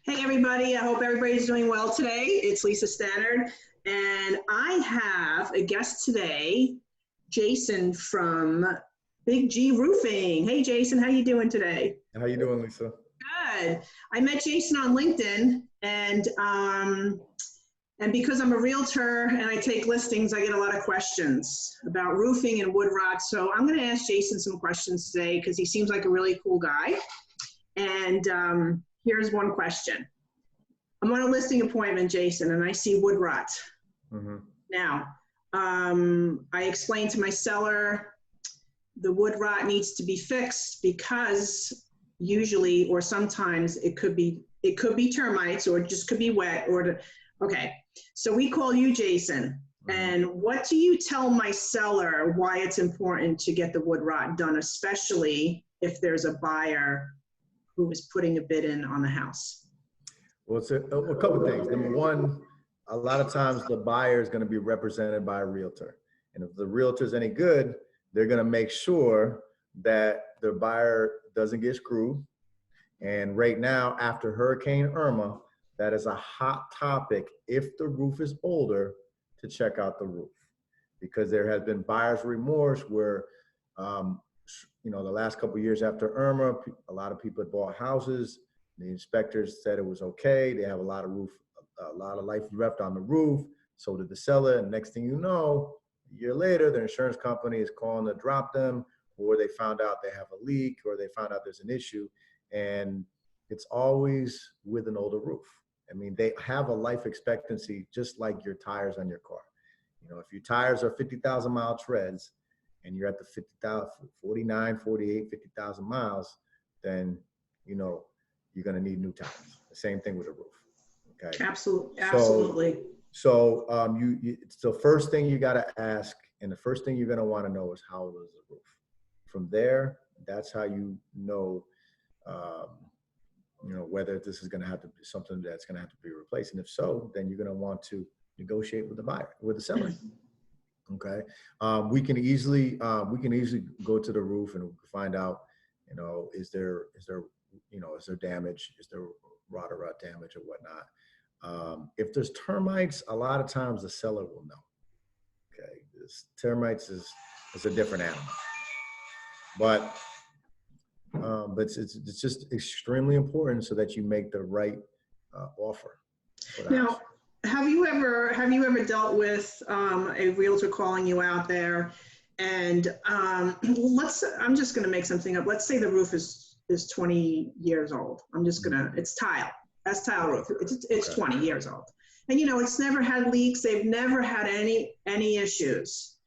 Hey everybody, I hope everybody's doing well today. It's Lisa Stannard, and I have a guest today, Jason from Big G Roofing. Hey Jason, how you doing today? How you doing, Lisa? Good. I met Jason on LinkedIn, and because I'm a realtor and I take listings, I get a lot of questions about roofing and wood rot. So I'm going to ask Jason some questions today because he seems like a really cool guy. And here's one question. I'm on a listing appointment, Jason, and I see wood rot. Mm-hmm. Now, I explained to my seller the wood rot needs to be fixed because usually or sometimes it could be termites or it just could be wet okay. So we call you, Jason. Mm-hmm. And what do you tell my seller why it's important to get the wood rot done, especially if there's a buyer who is putting a bid in on the house? Well, it's a couple of things. Number one, a lot of times the buyer is going to be represented by a realtor. And if the realtor is any good, they're going to make sure that the buyer doesn't get screwed. And right now, after Hurricane Irma, that is a hot topic if the roof is older to check out the roof. Because there has been buyer's remorse where the last couple of years after Irma, a lot of people had bought houses. The inspectors said it was okay. They have a lot of life left on the roof. So did the seller. And next thing you know, a year later, their insurance company is calling to drop them, or they found out they have a leak, or they found out there's an issue. And it's always with an older roof. I mean, they have a life expectancy just like your tires on your car. If your tires are 50,000 mile treads, and you're at the 50,000, 49, 48, 50,000 miles, then, you're going to need new tires. The same thing with a roof. Okay. Absolutely. So it's the first thing you got to ask. And the first thing you're going to want to know is how old is the roof? From there, that's how you know, whether this is going to have to be something that's going to have to be replaced. And if so, then you're going to want to negotiate with the buyer, with the seller. Okay. We can easily go to the roof and find out, is there damage? Is there rot damage or whatnot? If there's termites, a lot of times the seller will know. Okay. Termites is a different animal, but it's just extremely important so that you make the right offer for the house. Have you ever dealt with a realtor calling you out there and I'm just going to make something up. Let's say the roof is 20 years old. It's tile. That's tile roof. It's 20 years old. And it's never had leaks. They've never had any issues.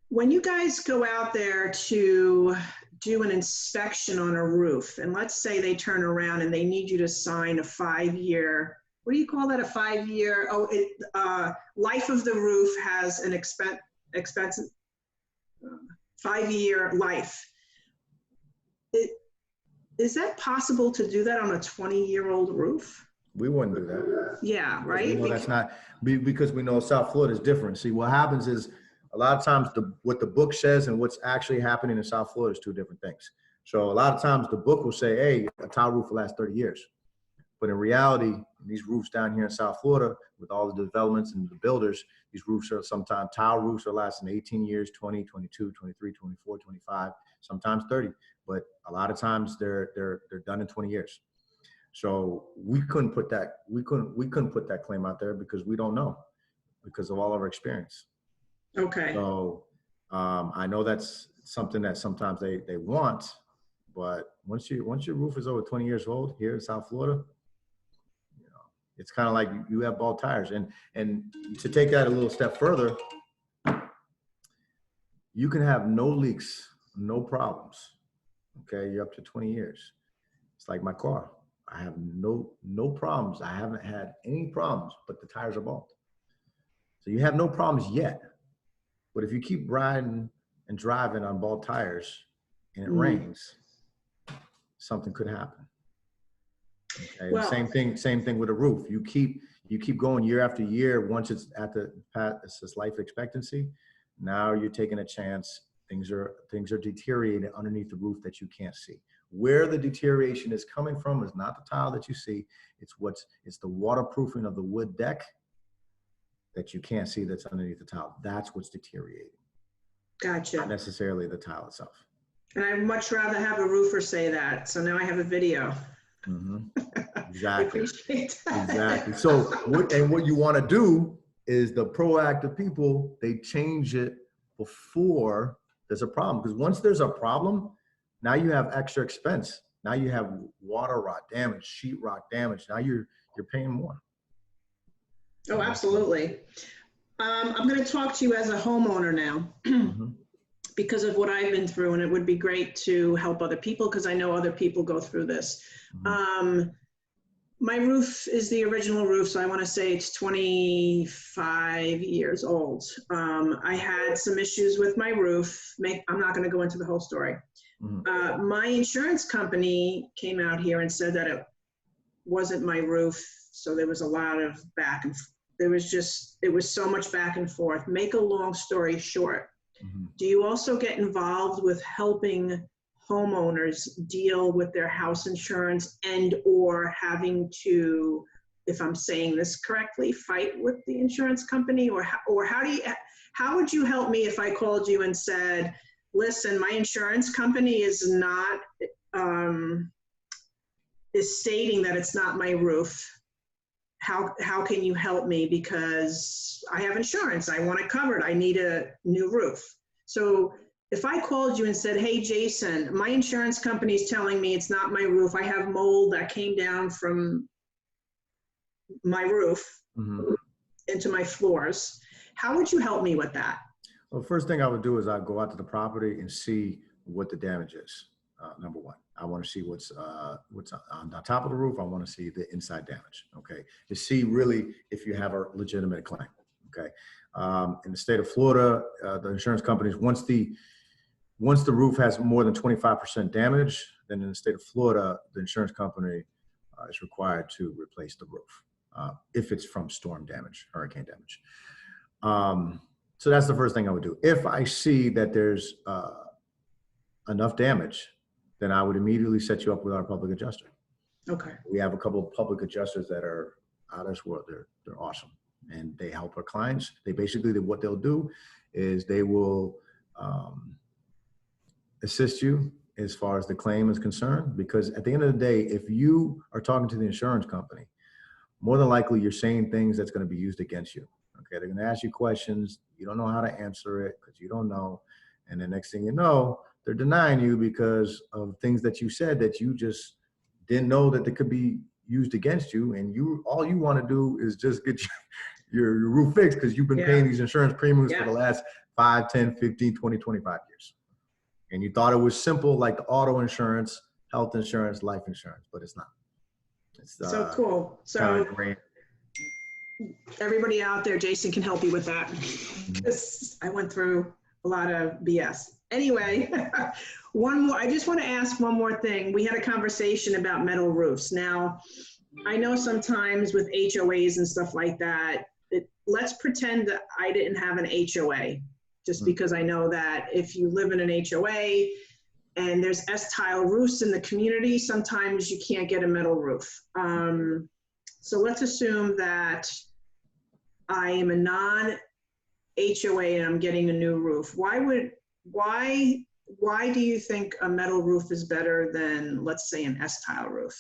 When you guys go out there to do an inspection on a roof, and let's say they turn around and they need you to sign a 5-year, what do you call that, a 5-year, life of the roof has an expensive 5-year life. Is that possible to do that on a 20-year-old roof? We wouldn't do that. Yeah, right? That's not, because we know South Florida is different. See, what happens is, a lot of times what the book says and what's actually happening in South Florida is two different things. So a lot of times the book will say, hey, a tile roof will last 30 years. But in reality, these roofs down here in South Florida, with all the developments and the builders, these roofs are sometimes, tile roofs are lasting 18 years, 20, 22, 23, 24, 25, sometimes 30. But a lot of times they're done in 20 years. So we couldn't put that claim out there because we don't know, because of all of our experience. Okay. So I know that's something that sometimes they want, but once your roof is over 20 years old here in South Florida, it's kind of like you have bald tires. And to take that a little step further, you can have no leaks, no problems. Okay, you're up to 20 years. It's like my car. I have no problems. I haven't had any problems, but the tires are bald. So you have no problems yet. But if you keep riding and driving on bald tires and it rains, something could happen. Okay. Well, same thing with a roof. You keep going year after year. Once it's at its life expectancy, now you're taking a chance Things are deteriorating underneath the roof that you can't see. Where the deterioration is coming from is not the tile that you see. It's the waterproofing of the wood deck that you can't see that's underneath the tile. That's what's deteriorating. Gotcha. Not necessarily the tile itself. And I'd much rather have a roofer say that. So now I have a video. Mm-hmm. Exactly. I appreciate that. Exactly. So what you want to do is the proactive people, they change it before there's a problem. Because once there's a problem, now you have extra expense. Now you have water rot damage, sheetrock damage. Now you're paying more. Oh, absolutely. I'm going to talk to you as a homeowner now. Mm-hmm. Because of what I've been through, and it would be great to help other people because I know other people go through this. Mm-hmm. My roof is the original roof, so I want to say it's 25 years old. I had some issues with my roof. I'm not going to go into the whole story. Mm-hmm. My insurance company came out here and said that it wasn't my roof, so there was a lot of back and it was so much back and forth. Make a long story short. Mm-hmm. Do you also get involved with helping homeowners deal with their house insurance and or having to, if I'm saying this correctly, fight with the insurance company? Or how would you help me if I called you and said, listen, my insurance company is not, is stating that it's not my roof. How can you help me? Because I have insurance, I want it covered, I need a new roof. So if I called you and said, hey, Jason, my insurance company is telling me it's not my roof, I have mold that came down from my roof Mm-hmm. into my floors, how would you help me with that? Well, first thing I would do is I'd go out to the property and see what the damage is. Number one, I want to see what's on the top of the roof. I want to see the inside damage. Okay, to see really if you have a legitimate claim. Okay, in the state of Florida, the insurance companies once the roof has more than 25% damage, then in the state of Florida, the insurance company is required to replace the roof if it's from storm damage, hurricane damage. So that's the first thing I would do. If I see that there's enough damage, then I would immediately set you up with our public adjuster. Okay. We have a couple of public adjusters that are out of this world. They're awesome, and they help our clients. They basically, what they'll do is they will assist you as far as the claim is concerned, because at the end of the day, if you are talking to the insurance company, more than likely you're saying things that's going to be used against you. Okay, they're going to ask you questions. You don't know how to answer it because you don't know. And the next thing you know, they're denying you because of things that you said that you just didn't know that they could be used against you. And all you want to do is just get your roof fixed because you've been paying these insurance premiums for the last 5, 10, 15, 20, 25 years. And you thought it was simple, like the auto insurance, health insurance, life insurance, but it's not. It's so cool. So everybody out there, Jason can help you with that. Because I went through a lot of BS. Anyway, one more. I just want to ask one more thing. We had a conversation about metal roofs. Now, I know sometimes with HOAs and stuff like that, let's pretend that I didn't have an HOA, just because I know that if you live in an HOA and there's S-tile roofs in the community, sometimes you can't get a metal roof. So let's assume that I am a non-HOA and I'm getting a new roof. Why do you think a metal roof is better than, let's say, an S-tile roof?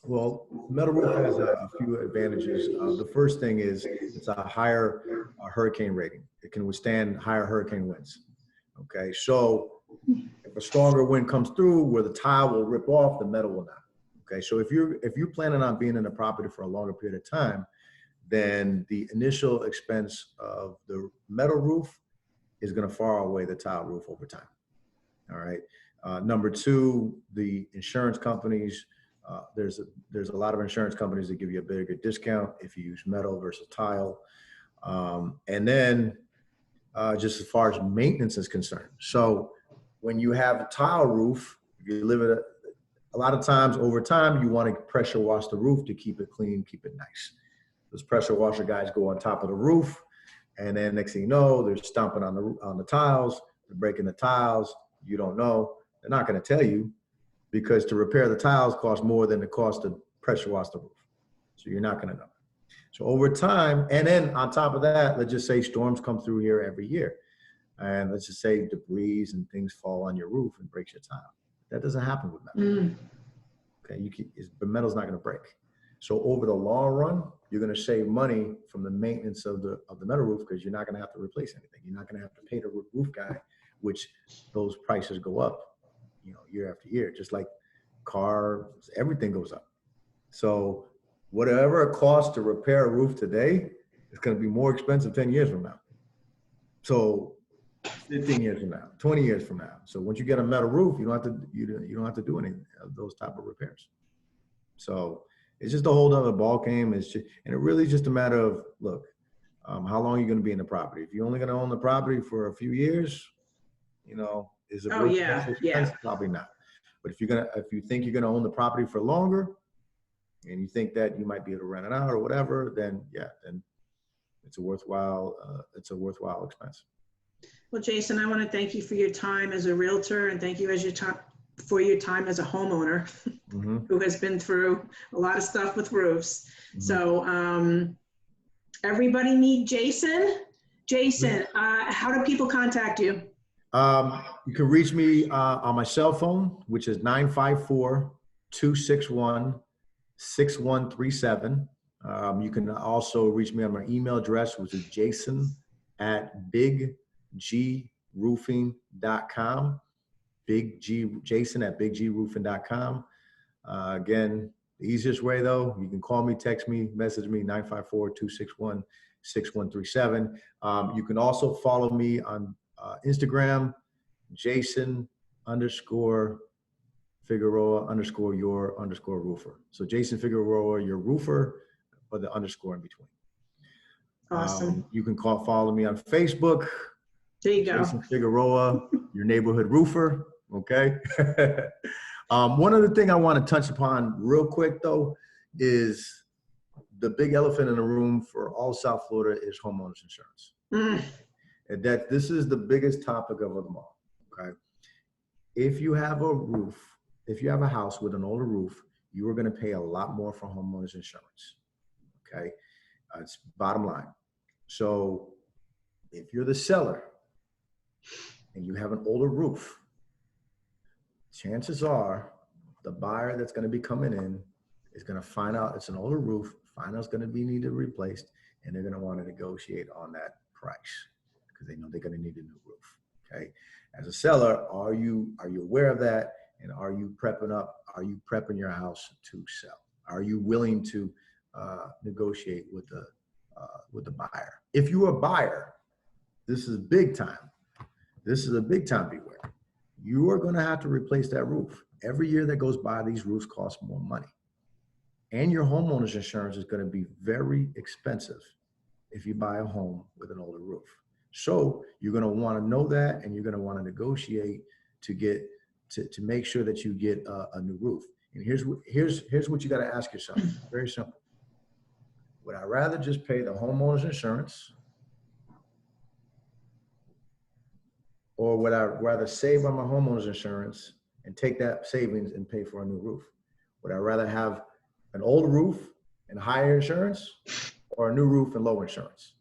Well, metal roof has a few advantages. The first thing is it's a higher hurricane rating. It can withstand higher hurricane winds. Okay, so if a stronger wind comes through where the tile will rip off, the metal will not. Okay, so if you're planning on being in the property for a longer period of time, then the initial expense of the metal roof is going to far outweigh the tile roof over time. All right. Number two, the insurance companies. There's a lot of insurance companies that give you a bigger discount if you use metal versus tile. And then just as far as maintenance is concerned. So when you have a tile roof, if you live in a lot of times over time, you want to pressure wash the roof to keep it clean, keep it nice. Those pressure washer guys go on top of the roof, and then next thing you know, they're stomping on the tiles. they're breaking the tiles, you don't know. They're not going to tell you because to repair the tiles costs more than the cost to pressure wash the roof. So you're not going to know. So over time, and then on top of that, let's just say storms come through here every year. And let's just say debris and things fall on your roof and breaks your tile. That doesn't happen with metal. Okay, the metal's not going to break. So over the long run, you're going to save money from the maintenance of the metal roof because you're not going to have to replace anything. You're not going to have to pay the roof guy, which those prices go up, year after year. Just like cars, everything goes up. So whatever it costs to repair a roof today, it's going to be more expensive 10 years from now. So 15 years from now, 20 years from now. So once you get a metal roof, you don't have to do any of those type of repairs. So it's just a whole other ball game. And it really is just a matter of, look, how long are you going to be in the property? If you're only going to own the property for a few years, is it worth the expense? Probably not. But if you think you're going to own the property for longer, and you think that you might be able to rent it out or whatever, then it's a worthwhile expense. Well, Jason, I want to thank you for your time as a realtor and thank you for your time as a homeowner who has been through a lot of stuff with roofs. So everybody meet Jason. Jason, how do people contact you? You can reach me on my cell phone, which is 954-261-6137. You can also reach me on my email address, which is jason@bigggroofing.com. Jason@bigggroofing.com. Again, the easiest way though, you can call me, text me, message me, 954-261-6137. You can also follow me on Instagram, Jason_Figueroa_your_roofer. So Jason Figueroa, your roofer, or the underscore in between. Awesome. You can follow me on Facebook. There you go. Jason Figueroa, your neighborhood roofer. Okay. One other thing I want to touch upon real quick though is the big elephant in the room for all South Florida is homeowners insurance. And that this is the biggest topic of them all. Okay. If you have a house with an older roof, you are going to pay a lot more for homeowners insurance. Okay. It's bottom line. So if you're the seller and you have an older roof, chances are the buyer that's going to be coming in is going to find out it's an older roof, find out it's going to be needed replaced, and they're going to want to negotiate on that price because they know they're going to need a new roof. Okay. As a seller, are you aware of that? And are you prepping your house to sell? Are you willing to negotiate with the buyer? If you're a buyer, this is big time. This is a big time beware. You are going to have to replace that roof. Every year that goes by, these roofs cost more money. And your homeowner's insurance is going to be very expensive if you buy a home with an older roof. So you're going to want to know that, and you're going to want to negotiate to make sure that you get a new roof. And here's what you got to ask yourself. Very simple. Would I rather just pay the homeowner's insurance, or would I rather save on my homeowner's insurance and take that savings and pay for a new roof? Would I rather have an old roof and higher insurance, or a new roof and low insurance?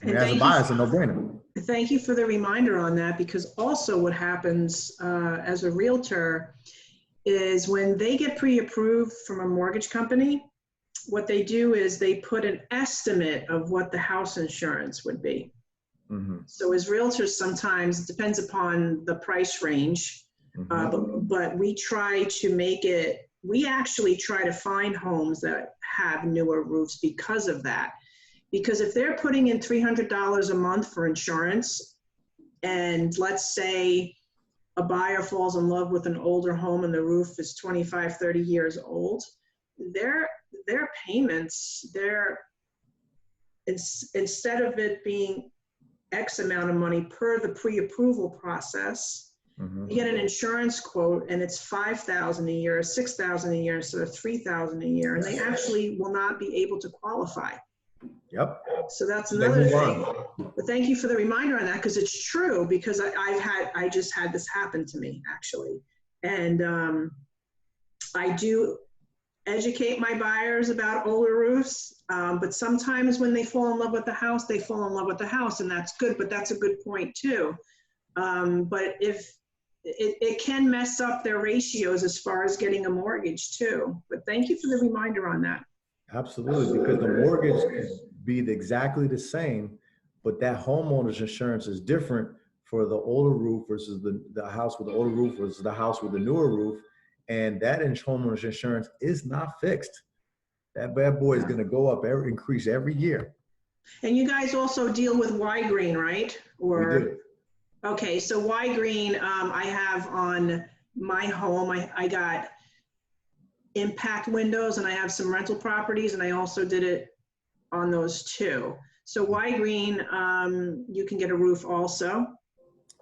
I mean, as a buyer, it's a no-brainer. Thank you for the reminder on that, because also what happens as a realtor is when they get pre-approved from a mortgage company, what they do is they put an estimate of what the house insurance would be. So as realtors, sometimes it depends upon the price range, but we try to we actually try to find homes that have newer roofs because of that. Because if they're putting in $300 a month for insurance, and let's say a buyer falls in love with an older home and the roof is 25, 30 years old, their payments, instead of it being X amount of money per the pre-approval process, you get an insurance quote and it's $5,000 a year, or $6,000 a year instead of $3,000 a year, and they actually will not be able to qualify. Yep. So that's So they another move thing. on. But thank you for the reminder on that, because it's true, because I just had this happen to me, actually. And I do educate my buyers about older roofs, but sometimes when they fall in love with the house, they fall in love with the house, and that's good, but that's a good point too. But if it can mess up their ratios as far as getting a mortgage too. But thank you for the reminder on that. Absolutely, because the mortgage could be exactly the same, but that homeowner's insurance is different for the older roof versus the house with the older roof versus the house with the newer roof. And that homeowner's insurance is not fixed. That bad boy is going to go up, increase every year. And you guys also deal with Y green, right? We do. Okay, so Y green, I have on my home, I got impact windows, and I have some rental properties, and I also did it on those too. So Y green, you can get a roof also.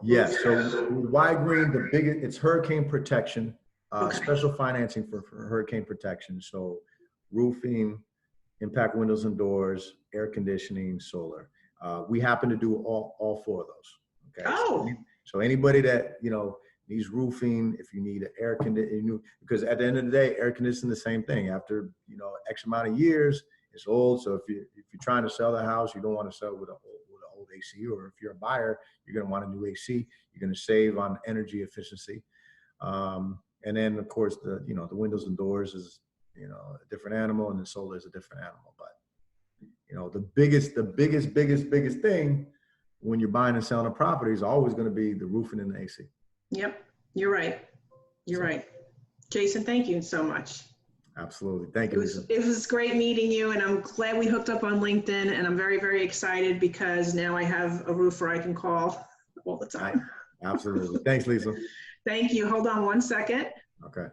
Yes, so Y green, the biggest, it's hurricane protection, Okay. special financing for hurricane protection. So roofing, impact windows and doors, air conditioning, solar. We happen to do all four of those. Okay. Oh. So anybody that, you know, needs roofing, if you need an air conditioning, because at the end of the day, air conditioning the same thing. After, you know, X amount of years, it's old. So if you're trying to sell the house, you don't want to sell with an old AC, or if you're a buyer, you're going to want a new AC. You're going to save on energy efficiency. And then of course the windows and doors is, you know, a different animal, and the solar is a different animal. But, you know, the biggest thing when you're buying and selling a property is always going to be the roofing and the AC. Yep, you're right. You're right. Jason, thank you so much. Absolutely. Thank you. It was great meeting you, and I'm glad we hooked up on LinkedIn, and I'm very, very excited because now I have a roofer I can call all the time. Absolutely. Thanks, Lisa. Thank you. Hold on one second. Okay.